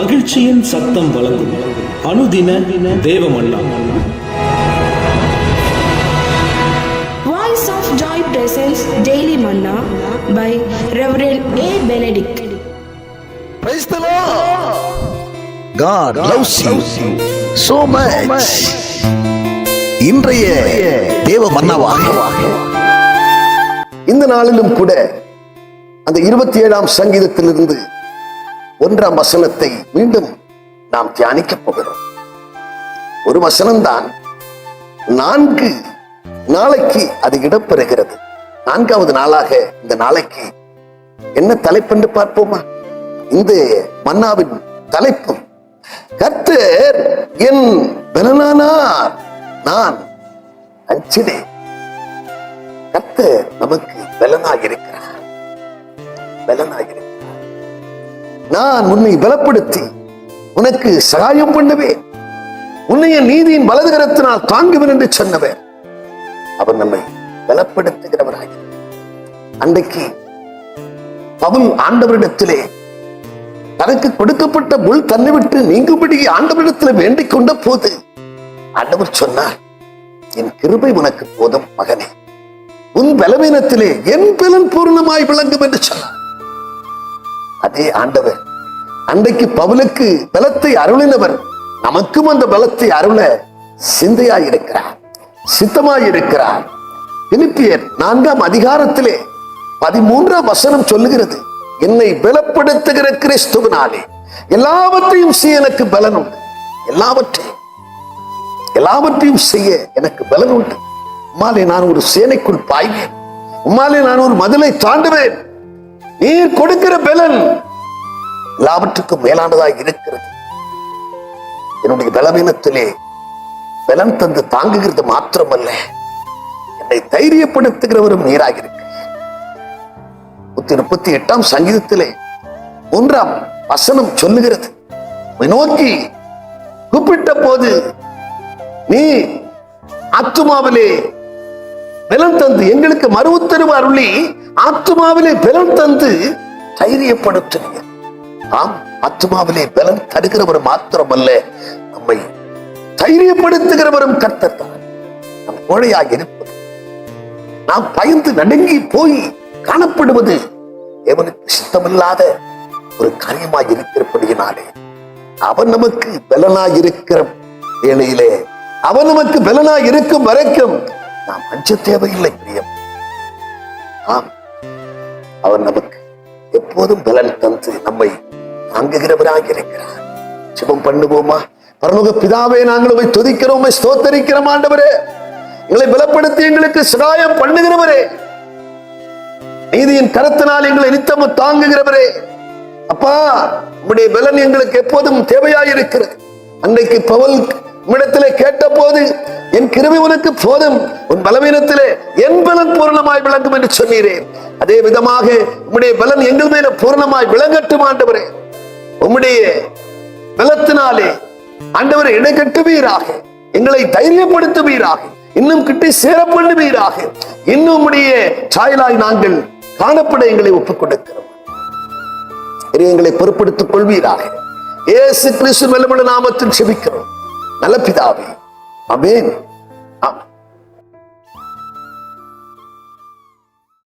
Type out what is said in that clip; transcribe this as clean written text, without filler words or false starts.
மகிழ்ச்சியின் சத்தம் வழங்கும் அனுதின தேவமன்னா. Voice of Joy presents Daily Manna by Reverend A. Benedict. Praise the Lord. God loves you so much. இன்றைய தேவ மன்னாவாக இந்த நாளிலும் கூட அந்த 27ஆம் சங்கீதத்திலிருந்து 1ஆம் வசனத்தை மீண்டும் நாம் தியானிக்க போகிறோம். ஒரு வசனம்தான், 4 நாளைக்கு அது இடம்பெறுகிறது. 4வது நாளாக இந்த நாளைக்கு என்ன தலைப்பு என்று பார்ப்போமா? இந்த மன்னாவின் தலைப்பு, கர்த்தர் என் பலனானார், நான் அஞ்சினேன். கர்த்தர் நமக்கு பலனாயிருக்கிறார். நான் உன்னை பலப்படுத்தி உனக்கு சகாயம் பண்ணுவேன், உன்னைய நீதியின் வலது கரத்தினால் தாங்குவேன் என்று சொன்னவர். அவர் நம்மை பலப்படுத்துகிறவராக. அன்றைக்கு பவுல் ஆண்டவரிடத்திலே தனக்கு கொடுக்கப்பட்ட முள் தன்னை விட்டு நீங்கும்படி ஆண்டவரிடத்திலே வேண்டிக் கொண்ட போது ஆண்டவர் சொன்னார், என் கிருபை உனக்கு போதும் மகனே, உன் பலவீனத்திலே என் பலன் பூர்ணமாய் விளங்கும் என்று சொன்னார். அதே ஆண்டவர் அன்றைக்கு பவுலுக்கு பலத்தை அருளினவர் நமக்கும் அந்த பலத்தை அருள சிந்தையாயிருக்கிறார், சித்தமாயிருக்கிறார். பிலிப்பியர் 4ஆம் அதிகாரத்திலே 13ஆம் வசனம் சொல்லுகிறது, என்னை பலப்படுத்துகிற கிறிஸ்துவினாலே எல்லாவற்றையும் செய்ய எனக்கு பலன் உண்டு. எல்லாவற்றையும் செய்ய எனக்கு பலன் உண்டு. உம்மாலே நான் ஒரு சேனைக்குள் பாய்வேன், உம்மாலே நான் ஒரு மதிலை தாண்டுவேன். நீர் கொடுக்கிற பலன் எல்லாவற்றுக்கும் மேலானதாக இருக்கிறது. என்னுடைய பலவீனத்திலே பலன் தந்து தாங்குகிறது மாத்திரமல்ல, என்னை தைரியப்படுத்துகிறவரும் நீராக இருக்கு. 138ஆம் சங்கீதத்திலே 1ஆம் வசனம் சொல்லுகிறது, நோக்கி கூப்பிட்ட போது நீ ஆத்துமாவிலே பலன் தந்து எங்களுக்கு மறு உத்தரவு அருளி ஆத்துமாவிலே பலன் தந்து தைரியப்படுத்துங்க. ஆம், ஆத்துமாவிலே பலன் தருகிறவர் மாத்திரமல்ல, நம்மை தைரியப்படுத்துகிறவரும் கர்த்தர் தான். நம் கோழையாக இருப்பது, நாம் பயந்து நடுங்கி போய் காணப்படுவது எவனுக்கு சித்தமில்லாத ஒரு காரியமாக இருக்கிறபடியினாலே அவன் நமக்கு பலனாய் இருக்கிற வேளையிலே, அவன் நமக்கு பலனாய் இருக்கும் வரைக்கும் நாம் அஞ்ச தேவையில்லை பிரியம். ஆம், அவர் நமக்கு எப்போதும் பலன் தந்து நம்மை தாங்குகிறவராக இருக்கிறார். ஜெபம் பண்ணுவோமா? பரலோக பிதாவே, நாங்கள் உம்மை துதிக்கிறோம், ஸ்தோத்தரிக்கிறோம். ஆண்டவரே, எங்களை பலப்படுத்தி எங்களுக்கு சகாயம் பண்ணுகிறவரே, நீதியின் கரத்தினால் எங்களை நித்தமும் தாங்குகிறவரே, அப்பா, உம்முடைய பலன் எங்களுக்கு எப்போதும் தேவையாயிருக்கிறது. அன்றைக்கு பவுல் உம்மிடத்திலே கேட்ட போது, என் கிருபை உனக்கு போதும், உன் பலவீனத்திலே என் பலன் பூரணமாய் விளங்கும் என்று சொன்னீரே. அதே விதமாக உம்முடைய பலன் எங்கள் மேல பூரணமாய் விளங்கட்டும். ஆண்டவரே, உம்முடைய பலத்தினாலே ஆண்டவரை இடைக்கட்டுவீராக, எங்களை தைரியப்படுத்துவீராக, இன்னும் கிட்டி சேர பண்ணுவீராக. இன்னும் உம்முடைய சாயலாய் நாங்கள் காணப்பட எங்களை ஒப்புக் கொடுக்கிறோம். எங்களை பொறுப்படுத்திக் கொள்வீராக. இயேசு கிறிஸ்து வல்லமையுள்ள நாமத்தில் செபிக்கிறோம் நல்ல பிதாவே, ஆமென்.